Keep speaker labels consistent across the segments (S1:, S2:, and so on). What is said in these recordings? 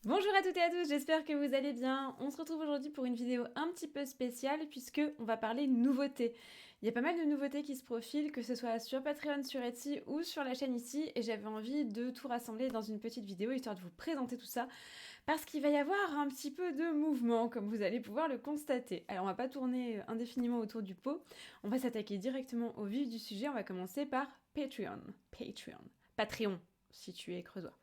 S1: Bonjour à toutes et à tous, j'espère que vous allez bien. On se retrouve aujourd'hui pour une vidéo un petit peu spéciale puisque on va parler nouveautés. Il y a pas mal de nouveautés qui se profilent, que ce soit sur Patreon, sur Etsy ou sur la chaîne ici, et j'avais envie de tout rassembler dans une petite vidéo histoire de vous présenter tout ça parce qu'il va y avoir un petit peu de mouvement comme vous allez pouvoir le constater. Alors on va pas tourner indéfiniment autour du pot, on va s'attaquer directement au vif du sujet, on va commencer par Patreon. Patreon, si tu es creusois.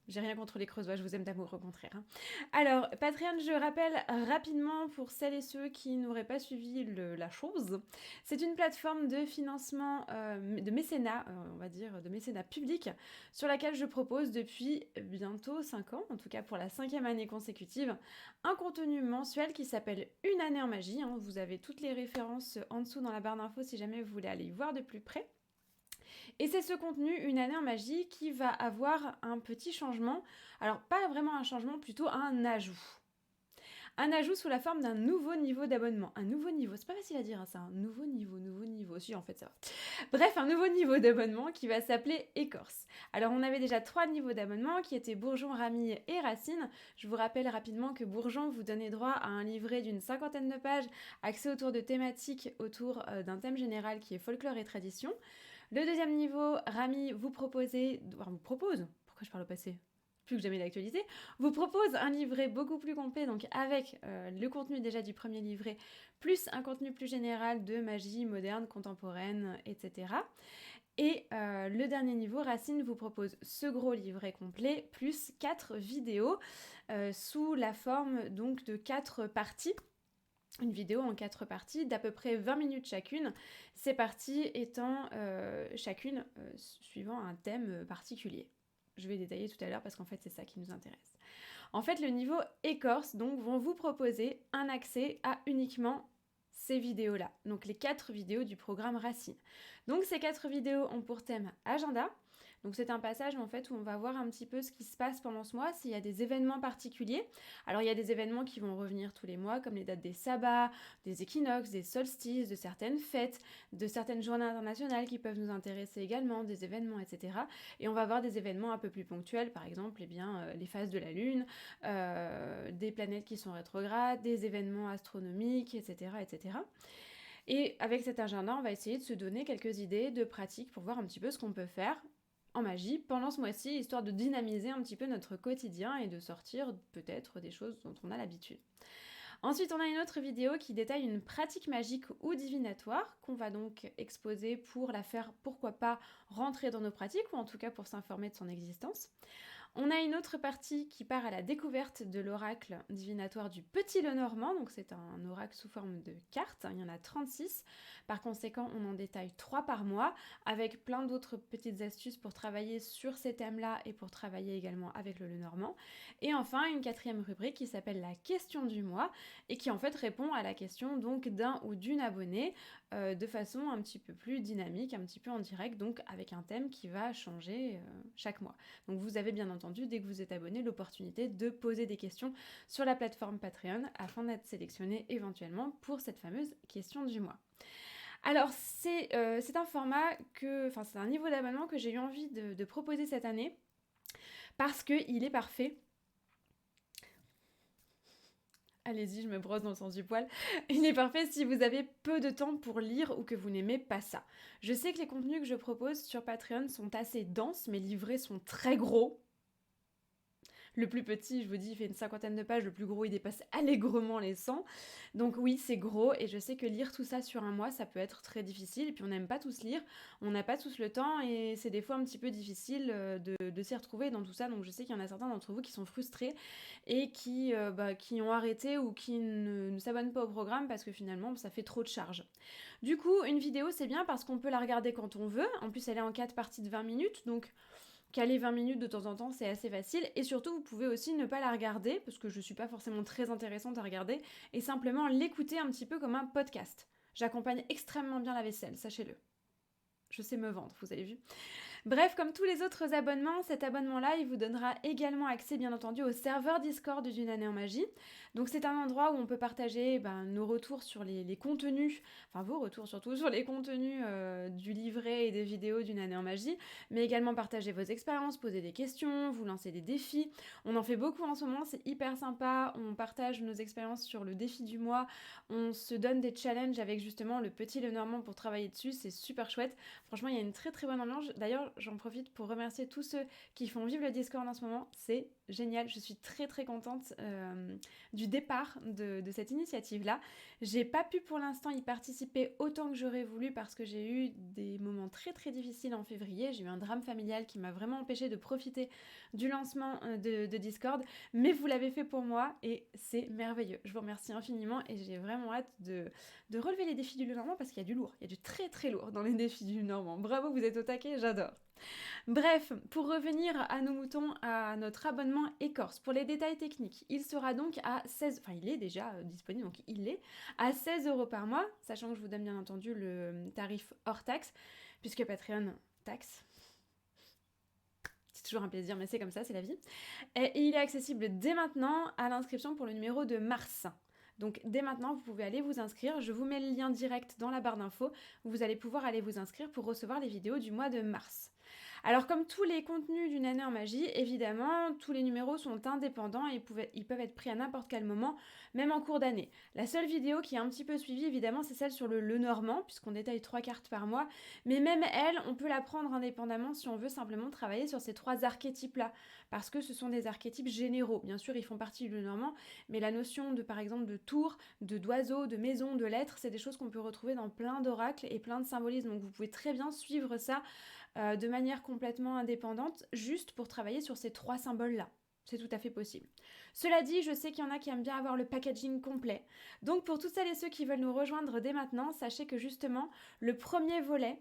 S1: J'ai rien contre les creusois, je vous aime d'amour, au contraire. Hein. Alors, Patreon, je rappelle rapidement pour celles et ceux qui n'auraient pas suivi la chose, c'est une plateforme de financement, de mécénat, on va dire, de mécénat public, sur laquelle je propose depuis bientôt 5 ans, en tout cas pour la 5e année consécutive, un contenu mensuel qui s'appelle Une année en magie. Hein. Vous avez toutes les références en dessous dans la barre d'infos si jamais vous voulez aller y voir de plus près. Et c'est ce contenu, Une année en magie, qui va avoir un petit changement. Alors pas vraiment un changement, plutôt un ajout. Un ajout sous la forme d'un nouveau niveau d'abonnement. Un nouveau niveau, c'est pas facile à dire hein, ça, un nouveau niveau. Si en fait ça va. Bref, un nouveau niveau d'abonnement qui va s'appeler Écorce. Alors on avait déjà 3 niveaux d'abonnement qui étaient Bourgeon, Ramille et Racine. Je vous rappelle rapidement que Bourgeon vous donnait droit à un livret d'une 50aine de pages, axé autour de thématiques autour d'un thème général qui est folklore et tradition. Le deuxième niveau, Rami vous propose, pourquoi je parle au passé plus que jamais d'actualité, vous propose un livret beaucoup plus complet, donc avec le contenu déjà du premier livret, plus un contenu plus général de magie moderne, contemporaine, etc. Et le dernier niveau, Racine vous propose ce gros livret complet, plus 4 vidéos sous la forme donc de 4 parties. Une vidéo en 4 parties d'à peu près 20 minutes chacune, ces parties étant chacune suivant un thème particulier. Je vais détailler tout à l'heure parce qu'en fait c'est ça qui nous intéresse. En fait le niveau écorce donc vont vous proposer un accès à uniquement ces vidéos-là, donc les 4 vidéos du programme Racine. Donc ces 4 vidéos ont pour thème agenda. Donc c'est un passage en fait où on va voir un petit peu ce qui se passe pendant ce mois, s'il y a des événements particuliers. Alors il y a des événements qui vont revenir tous les mois, comme les dates des sabbats, des équinoxes, des solstices, de certaines fêtes, de certaines journées internationales qui peuvent nous intéresser également, des événements, etc. Et on va avoir des événements un peu plus ponctuels, par exemple les phases de la Lune, des planètes qui sont rétrogrades, des événements astronomiques, etc., etc. Et avec cet agenda, on va essayer de se donner quelques idées de pratiques pour voir un petit peu ce qu'on peut faire en magie pendant ce mois-ci, histoire de dynamiser un petit peu notre quotidien et de sortir peut-être des choses dont on a l'habitude. Ensuite, on a une autre vidéo qui détaille une pratique magique ou divinatoire qu'on va donc exposer pour la faire, pourquoi pas, rentrer dans nos pratiques ou en tout cas pour s'informer de son existence. On a une autre partie qui part à la découverte de l'oracle divinatoire du Petit Lenormand, donc c'est un oracle sous forme de cartes, il y en a 36, par conséquent on en détaille 3 par mois, avec plein d'autres petites astuces pour travailler sur ces thèmes-là et pour travailler également avec le Lenormand. Et enfin une 4e rubrique qui s'appelle la question du mois, et qui en fait répond à la question donc d'un ou d'une abonnée de façon un petit peu plus dynamique, un petit peu en direct, donc avec un thème qui va changer chaque mois. Donc vous avez bien entendu, dès que vous êtes abonné, l'opportunité de poser des questions sur la plateforme Patreon afin d'être sélectionné éventuellement pour cette fameuse question du mois. Alors c'est un format c'est un niveau d'abonnement que j'ai eu envie de proposer cette année parce qu'il est parfait. Allez-y, je me brosse dans le sens du poil. Il est parfait si vous avez peu de temps pour lire ou que vous n'aimez pas ça. Je sais que les contenus que je propose sur Patreon sont assez denses, mes livrets sont très gros. Le plus petit, je vous dis, il fait une 50aine de pages, le plus gros, il dépasse allègrement les 100. Donc oui, c'est gros, et je sais que lire tout ça sur un mois, ça peut être très difficile, et puis on n'aime pas tous lire, on n'a pas tous le temps, et c'est des fois un petit peu difficile de s'y retrouver dans tout ça, donc je sais qu'il y en a certains d'entre vous qui sont frustrés, et qui ont arrêté ou qui ne s'abonnent pas au programme, parce que finalement, ça fait trop de charges. Du coup, une vidéo, c'est bien parce qu'on peut la regarder quand on veut, en plus elle est en 4 parties de 20 minutes, donc caler 20 minutes de temps en temps, c'est assez facile. Et surtout, vous pouvez aussi ne pas la regarder, parce que je suis pas forcément très intéressante à regarder, et simplement l'écouter un petit peu comme un podcast. J'accompagne extrêmement bien la vaisselle, sachez-le. Je sais me vendre, vous avez vu. Bref, comme tous les autres abonnements, cet abonnement-là, il vous donnera également accès, bien entendu, au serveur Discord d'une année en magie. Donc c'est un endroit où on peut partager nos retours sur les contenus, enfin vos retours surtout, sur les contenus du livret et des vidéos d'une année en magie, mais également partager vos expériences, poser des questions, vous lancer des défis. On en fait beaucoup en ce moment, c'est hyper sympa, on partage nos expériences sur le défi du mois, on se donne des challenges avec justement le petit Lenormand pour travailler dessus, c'est super chouette. Franchement, il y a une très très bonne ambiance. D'ailleurs, j'en profite pour remercier tous ceux qui font vivre le Discord en ce moment, c'est génial, je suis très très contente du départ de cette initiative-là. J'ai pas pu pour l'instant y participer autant que j'aurais voulu parce que j'ai eu des moments très très difficiles en février. J'ai eu un drame familial qui m'a vraiment empêché de profiter du lancement de Discord, mais vous l'avez fait pour moi et c'est merveilleux. Je vous remercie infiniment et j'ai vraiment hâte de relever les défis du Lenormand parce qu'il y a du lourd, il y a du très très lourd dans les défis du Lenormand. Bravo, vous êtes au taquet, j'adore. Bref, pour revenir à nos moutons, à notre abonnement Écorce, pour les détails techniques, il sera donc à 16... Enfin, il est déjà disponible, donc il est à 16 € par mois, sachant que je vous donne bien entendu le tarif hors taxe, puisque Patreon taxe. C'est toujours un plaisir, mais c'est comme ça, c'est la vie. Et il est accessible dès maintenant à l'inscription pour le numéro de mars. Donc dès maintenant, vous pouvez aller vous inscrire. Je vous mets le lien direct dans la barre d'infos. Vous allez pouvoir aller vous inscrire pour recevoir les vidéos du mois de mars. Alors comme tous les contenus d'une année en magie, évidemment, tous les numéros sont indépendants et ils peuvent être pris à n'importe quel moment, même en cours d'année. La seule vidéo qui est un petit peu suivie, évidemment, c'est celle sur le Lenormand, puisqu'on détaille 3 cartes par mois. Mais même elle, on peut la prendre indépendamment si on veut simplement travailler sur ces 3 archétypes-là, parce que ce sont des archétypes généraux. Bien sûr, ils font partie du Lenormand, mais la notion de, par exemple, de tour, d'oiseau, de maison, de lettres, c'est des choses qu'on peut retrouver dans plein d'oracles et plein de symbolismes. Donc vous pouvez très bien suivre ça de manière complètement indépendante, juste pour travailler sur ces 3 symboles-là. C'est tout à fait possible. Cela dit, je sais qu'il y en a qui aiment bien avoir le packaging complet. Donc pour toutes celles et ceux qui veulent nous rejoindre dès maintenant, sachez que justement, le premier volet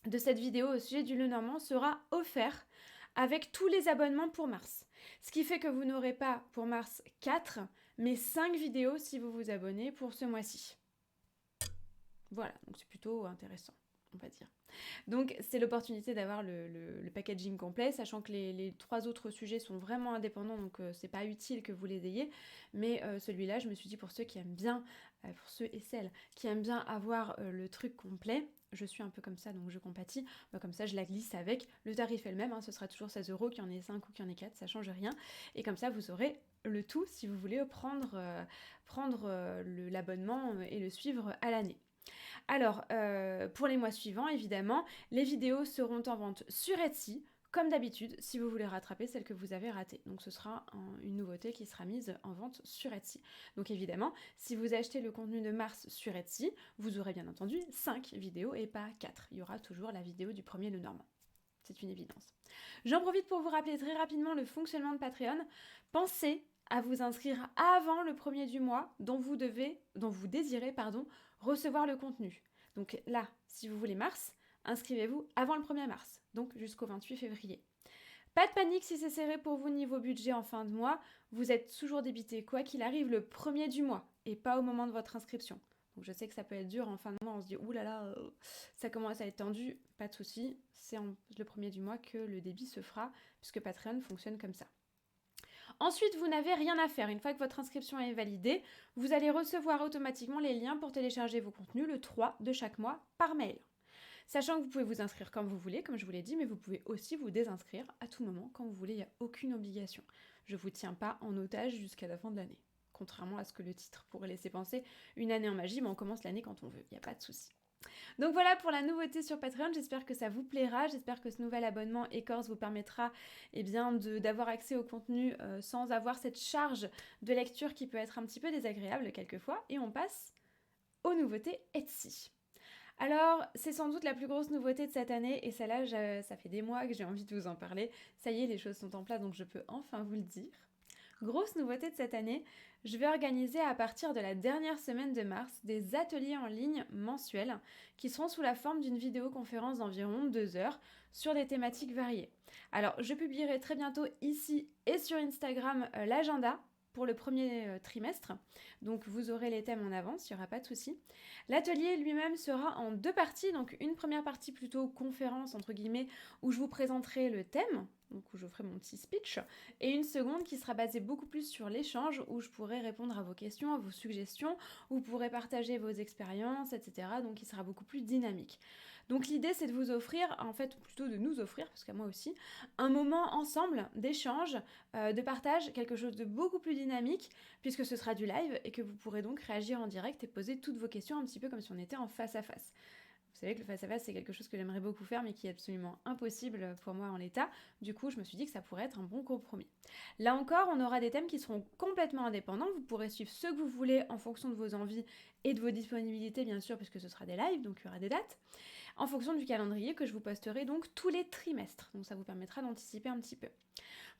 S1: de cette vidéo au sujet du Lenormand sera offert avec tous les abonnements pour mars. Ce qui fait que vous n'aurez pas pour mars 4, mais 5 vidéos si vous vous abonnez pour ce mois-ci. Voilà, donc c'est plutôt intéressant, on va dire. Donc c'est l'opportunité d'avoir le packaging complet, sachant que les 3 autres sujets sont vraiment indépendants, donc c'est pas utile que vous les ayez, mais celui-là, je me suis dit pour ceux qui aiment bien, pour ceux et celles qui aiment bien avoir le truc complet, je suis un peu comme ça, donc je compatis, comme ça je la glisse avec, le tarif est le même, ce sera toujours 16 €, qu'il y en ait 5 ou qu'il y en ait 4, ça change rien, et comme ça vous aurez le tout si vous voulez prendre l'abonnement et le suivre à l'année. Alors, pour les mois suivants, évidemment, les vidéos seront en vente sur Etsy, comme d'habitude, si vous voulez rattraper celles que vous avez ratées. Donc ce sera une nouveauté qui sera mise en vente sur Etsy. Donc évidemment, si vous achetez le contenu de mars sur Etsy, vous aurez bien entendu 5 vidéos et pas 4. Il y aura toujours la vidéo du premier Lenormand. C'est une évidence. J'en profite pour vous rappeler très rapidement le fonctionnement de Patreon. Pensez à vous inscrire avant le premier du mois dont vous désirez recevoir le contenu. Donc là, si vous voulez mars, inscrivez-vous avant le 1er mars, donc jusqu'au 28 février. Pas de panique si c'est serré pour vous niveau budget en fin de mois, vous êtes toujours débité quoi qu'il arrive le 1er du mois et pas au moment de votre inscription. Donc je sais que ça peut être dur en fin de mois, on se dit oulala, ça commence à être tendu, pas de souci, c'est le 1er du mois que le débit se fera puisque Patreon fonctionne comme ça. Ensuite, vous n'avez rien à faire. Une fois que votre inscription est validée, vous allez recevoir automatiquement les liens pour télécharger vos contenus le 3 de chaque mois par mail. Sachant que vous pouvez vous inscrire comme vous voulez, comme je vous l'ai dit, mais vous pouvez aussi vous désinscrire à tout moment quand vous voulez, il n'y a aucune obligation. Je ne vous tiens pas en otage jusqu'à la fin de l'année. Contrairement à ce que le titre pourrait laisser penser, une année en magie, mais on commence l'année quand on veut, il n'y a pas de souci. Donc voilà pour la nouveauté sur Patreon, j'espère que ça vous plaira, j'espère que ce nouvel abonnement Écorce vous permettra d'avoir accès au contenu sans avoir cette charge de lecture qui peut être un petit peu désagréable quelquefois, et on passe aux nouveautés Etsy. Alors, c'est sans doute la plus grosse nouveauté de cette année, et celle-là, ça fait des mois que j'ai envie de vous en parler, ça y est, les choses sont en place, donc je peux enfin vous le dire. Grosse nouveauté de cette année, je vais organiser à partir de la dernière semaine de mars des ateliers en ligne mensuels qui seront sous la forme d'une vidéoconférence d'environ 2 heures sur des thématiques variées. Alors, je publierai très bientôt ici et sur Instagram l'agenda pour le premier trimestre. Donc vous aurez les thèmes en avance, il n'y aura pas de souci. L'atelier lui-même sera en 2 parties, donc une première partie plutôt conférence entre guillemets, où je vous présenterai le thème, donc où je ferai mon petit speech, et une seconde qui sera basée beaucoup plus sur l'échange, où je pourrai répondre à vos questions, à vos suggestions, où vous pourrez partager vos expériences, etc. Donc qui sera beaucoup plus dynamique. Donc l'idée c'est de vous offrir, en fait plutôt de nous offrir, parce qu'à moi aussi, un moment ensemble d'échange, de partage, quelque chose de beaucoup plus dynamique, puisque ce sera du live et que vous pourrez donc réagir en direct et poser toutes vos questions un petit peu comme si on était en face à face. Vous savez que le face-à-face, c'est quelque chose que j'aimerais beaucoup faire, mais qui est absolument impossible pour moi en l'état. Du coup, je me suis dit que ça pourrait être un bon compromis. Là encore, on aura des thèmes qui seront complètement indépendants. Vous pourrez suivre ce que vous voulez en fonction de vos envies et de vos disponibilités, bien sûr, puisque ce sera des lives, donc il y aura des dates, en fonction du calendrier que je vous posterai donc tous les trimestres. Donc ça vous permettra d'anticiper un petit peu.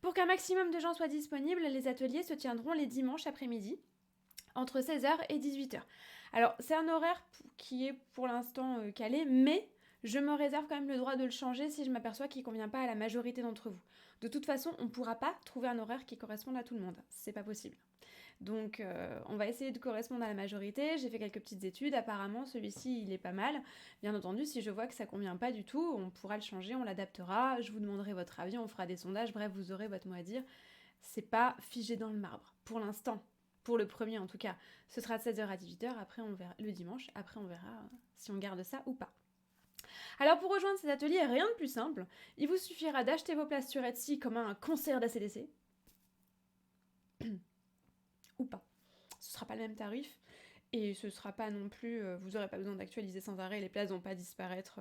S1: Pour qu'un maximum de gens soient disponibles, les ateliers se tiendront les dimanches après-midi, entre 16h et 18h. Alors, c'est un horaire qui est pour l'instant calé, mais je me réserve quand même le droit de le changer si je m'aperçois qu'il ne convient pas à la majorité d'entre vous. De toute façon, on ne pourra pas trouver un horaire qui corresponde à tout le monde. C'est pas possible. Donc, on va essayer de correspondre à la majorité. J'ai fait quelques petites études. Apparemment, celui-ci, il est pas mal. Bien entendu, si je vois que ça ne convient pas du tout, on pourra le changer, on l'adaptera. Je vous demanderai votre avis, on fera des sondages. Bref, vous aurez votre mot à dire. C'est pas figé dans le marbre. Pour l'instant. Pour le premier en tout cas, ce sera de 16h à 18h, après on verra le dimanche, après on verra si on garde ça ou pas. Alors pour rejoindre cet atelier, rien de plus simple, il vous suffira d'acheter vos places sur Etsy comme un concert d'ACDC, ou pas. Ce sera pas le même tarif, et ce sera pas non plus, vous n'aurez pas besoin d'actualiser sans arrêt, les places vont pas disparaître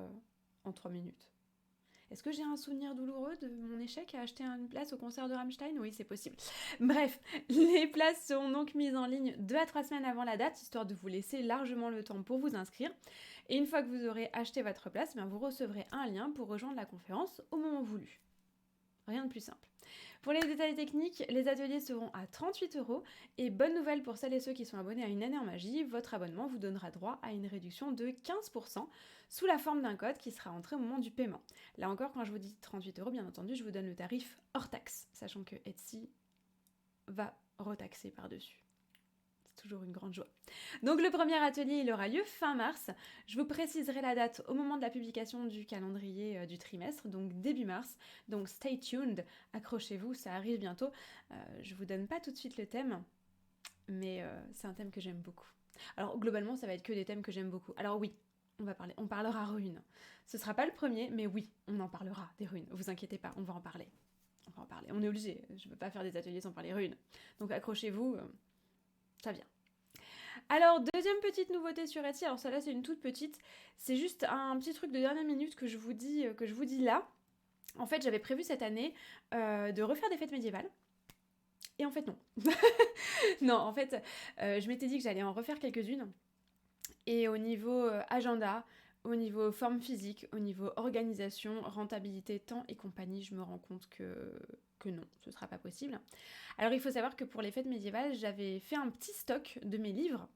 S1: en 3 minutes. Est-ce que j'ai un souvenir douloureux de mon échec à acheter une place au concert de Rammstein ? Oui, c'est possible. Bref, les places seront donc mises en ligne 2 à 3 semaines avant la date, histoire de vous laisser largement le temps pour vous inscrire. Et une fois que vous aurez acheté votre place, vous recevrez un lien pour rejoindre la conférence au moment voulu. Rien de plus simple. Pour les détails techniques, les ateliers seront à 38€. Et bonne nouvelle pour celles et ceux qui sont abonnés à Une année en magie, votre abonnement vous donnera droit à une réduction de 15% sous la forme d'un code qui sera entré au moment du paiement. Là encore, quand je vous dis 38€, bien entendu, je vous donne le tarif hors taxe, sachant que Etsy va retaxer par-dessus. Toujours une grande joie. Donc le premier atelier, il aura lieu fin mars. Je vous préciserai la date au moment de la publication du calendrier du trimestre, donc début mars. Donc stay tuned, accrochez-vous, ça arrive bientôt. Je vous donne pas tout de suite le thème, mais c'est un thème que j'aime beaucoup. Alors globalement, ça va être que des thèmes que j'aime beaucoup. Alors oui, on parlera runes. Ce sera pas le premier, mais oui, on en parlera des runes. Vous inquiétez pas, on va en parler. On est obligé. Je ne peux pas faire des ateliers sans parler runes. Donc accrochez-vous. Ça vient. Alors, deuxième petite nouveauté sur Etsy, alors celle-là c'est une toute petite, c'est juste un petit truc de dernière minute que je vous dis là. En fait, j'avais prévu cette année de refaire des fêtes médiévales. Et en fait, non. Non, en fait, je m'étais dit que j'allais en refaire quelques-unes. Et au niveau agenda, au niveau forme physique, au niveau organisation, rentabilité, temps et compagnie, je me rends compte que non, ce sera pas possible. Alors il faut savoir que pour les fêtes médiévales, j'avais fait un petit stock de mes livres,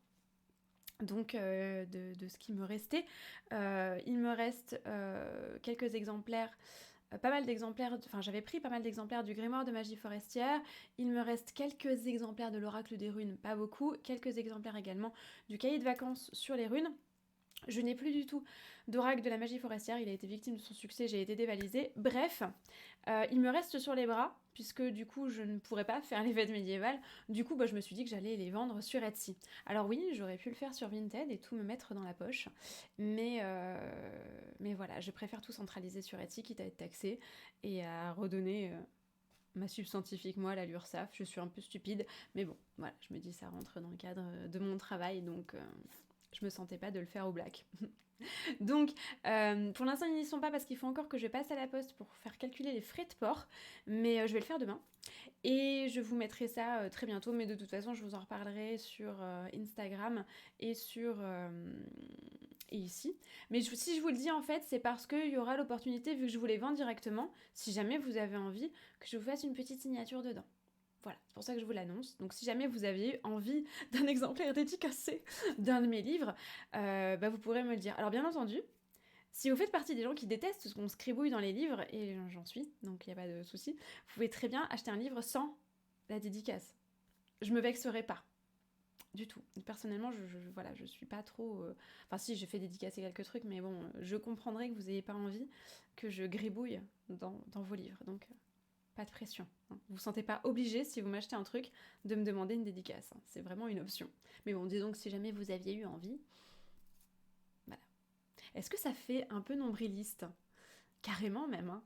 S1: donc de ce qui me restait. Il me reste quelques exemplaires, pas mal d'exemplaires, enfin j'avais pris pas mal d'exemplaires du Grimoire de magie forestière, il me reste quelques exemplaires de l'Oracle des runes, pas beaucoup, quelques exemplaires également du cahier de vacances sur les runes. Je n'ai plus du tout d'oracle de la magie forestière, il a été victime de son succès, j'ai été dévalisée. Bref, il me reste sur les bras, puisque du coup je ne pourrais pas faire les fêtes médiévales. Du coup, je me suis dit que j'allais les vendre sur Etsy. Alors oui, j'aurais pu le faire sur Vinted et tout me mettre dans la poche, mais voilà, je préfère tout centraliser sur Etsy, quitte à être taxée et à redonner ma subscientifique moi, la l'URSSAF. Je suis un peu stupide, mais bon, voilà, je me dis ça rentre dans le cadre de mon travail, donc je me sentais pas de le faire au black. Donc, pour l'instant, ils n'y sont pas parce qu'il faut encore que je passe à la poste pour faire calculer les frais de port, mais je vais le faire demain. Et je vous mettrai ça très bientôt, mais de toute façon, je vous en reparlerai sur Instagram et et ici. Mais si je vous le dis, en fait, c'est parce qu'il y aura l'opportunité, vu que je vous les vends directement, si jamais vous avez envie, que je vous fasse une petite signature dedans. Voilà, c'est pour ça que je vous l'annonce. Donc si jamais vous avez envie d'un exemplaire dédicacé d'un de mes livres, vous pourrez me le dire. Alors bien entendu, si vous faites partie des gens qui détestent ce qu'on scribouille dans les livres, et j'en suis, donc il n'y a pas de souci, vous pouvez très bien acheter un livre sans la dédicace. je me vexerai pas. Du tout. Personnellement, voilà, je suis pas trop... Enfin si, j'ai fait dédicacer quelques trucs, mais bon, je comprendrais que vous n'ayez pas envie que je gribouille dans vos livres. Donc, pas de pression. Hein. Vous vous sentez pas obligé, si vous m'achetez un truc, de me demander une dédicace. Hein. C'est vraiment une option. Mais bon, disons que si jamais vous aviez eu envie... Voilà. Est-ce que ça fait un peu nombriliste? Carrément même, hein.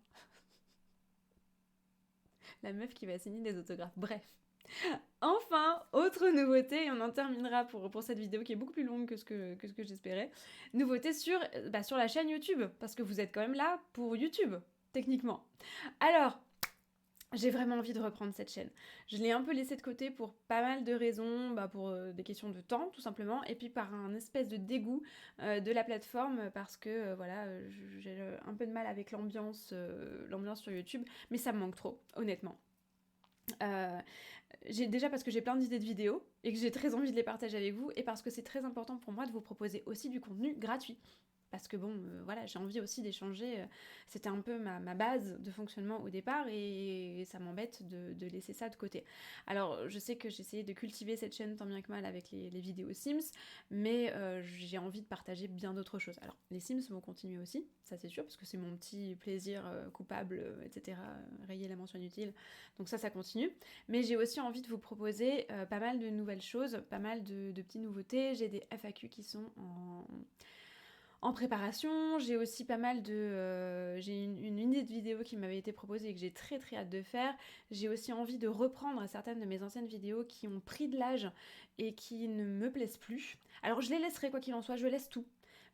S1: La meuf qui va signer des autographes. Bref. Enfin, autre nouveauté, et on en terminera pour cette vidéo qui est beaucoup plus longue que ce que j'espérais. Nouveauté sur la chaîne YouTube, parce que vous êtes quand même là pour YouTube, techniquement. Alors, j'ai vraiment envie de reprendre cette chaîne. Je l'ai un peu laissée de côté pour pas mal de raisons, pour des questions de temps tout simplement, et puis par un espèce de dégoût de la plateforme, parce que voilà, j'ai un peu de mal avec l'ambiance sur YouTube, mais ça me manque trop, honnêtement. Déjà parce que j'ai plein d'idées de vidéos et que j'ai très envie de les partager avec vous, et parce que c'est très important pour moi de vous proposer aussi du contenu gratuit. Parce que bon, voilà, j'ai envie aussi d'échanger. C'était un peu ma base de fonctionnement au départ, et ça m'embête de laisser ça de côté. Alors, je sais que j'ai essayé de cultiver cette chaîne tant bien que mal avec les vidéos Sims, mais j'ai envie de partager bien d'autres choses. Alors, les Sims vont continuer aussi, ça c'est sûr, parce que c'est mon petit plaisir coupable, etc. Rayer la mention inutile. Donc ça continue. Mais j'ai aussi envie de vous proposer pas mal de nouvelles choses, pas mal de petites nouveautés. J'ai des FAQ qui sont en préparation, j'ai aussi pas mal de... j'ai une idée de vidéo qui m'avait été proposée et que j'ai très très hâte de faire. J'ai aussi envie de reprendre certaines de mes anciennes vidéos qui ont pris de l'âge et qui ne me plaisent plus. Alors je les laisserai quoi qu'il en soit, je laisse tout.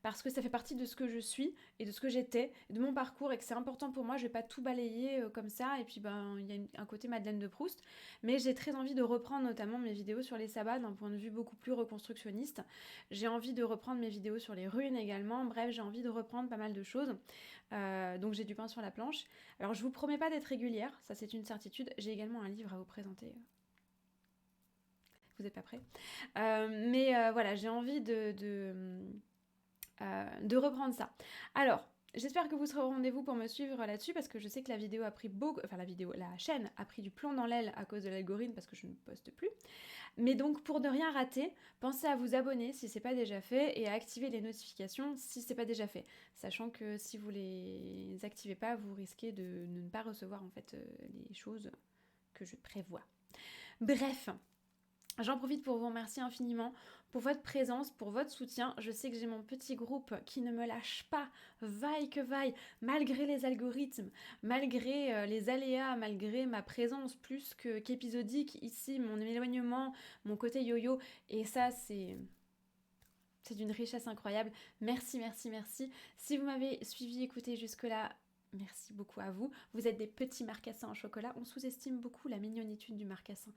S1: Parce que ça fait partie de ce que je suis et de ce que j'étais, de mon parcours, et que c'est important pour moi. Je vais pas tout balayer comme ça, et puis il y a un côté Madeleine de Proust. Mais j'ai très envie de reprendre notamment mes vidéos sur les sabbats d'un point de vue beaucoup plus reconstructionniste. J'ai envie de reprendre mes vidéos sur les ruines également. Bref, j'ai envie de reprendre pas mal de choses. Donc j'ai du pain sur la planche. Alors je vous promets pas d'être régulière, ça c'est une certitude. J'ai également un livre à vous présenter. Vous n'êtes pas prêts? Voilà, j'ai envie de reprendre ça. Alors, j'espère que vous serez au rendez-vous pour me suivre là-dessus, parce que je sais que la vidéo a pris beaucoup... Enfin, la chaîne a pris du plomb dans l'aile à cause de l'algorithme, parce que je ne poste plus. Mais donc, pour ne rien rater, pensez à vous abonner si c'est pas déjà fait, et à activer les notifications si c'est pas déjà fait. Sachant que si vous les activez pas, vous risquez de ne pas recevoir en fait les choses que je prévois. Bref, j'en profite pour vous remercier infiniment pour votre présence, pour votre soutien. Je sais que j'ai mon petit groupe qui ne me lâche pas, vaille que vaille, malgré les algorithmes, malgré les aléas, malgré ma présence plus qu'épisodique ici, mon éloignement, mon côté yo-yo. Et ça, c'est d'une richesse incroyable. Merci, merci, merci. Si vous m'avez suivi, écouté jusque-là, merci beaucoup à vous. Vous êtes des petits marcassins en chocolat. On sous-estime beaucoup la mignonitude du marcassin.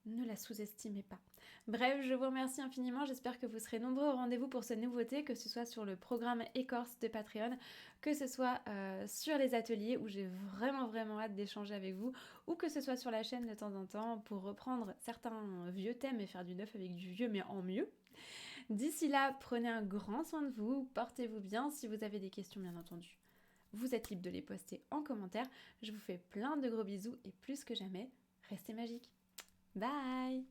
S1: Ne la sous-estimez pas. Bref, je vous remercie infiniment. J'espère que vous serez nombreux au rendez-vous pour cette nouveauté, que ce soit sur le programme Écorce de Patreon, que ce soit sur les ateliers où j'ai vraiment vraiment hâte d'échanger avec vous, ou que ce soit sur la chaîne de temps en temps pour reprendre certains vieux thèmes et faire du neuf avec du vieux mais en mieux. D'ici là, prenez un grand soin de vous, portez-vous bien. Si vous avez des questions, bien entendu, vous êtes libre de les poster en commentaire. Je vous fais plein de gros bisous, et plus que jamais, restez magiques. Bye!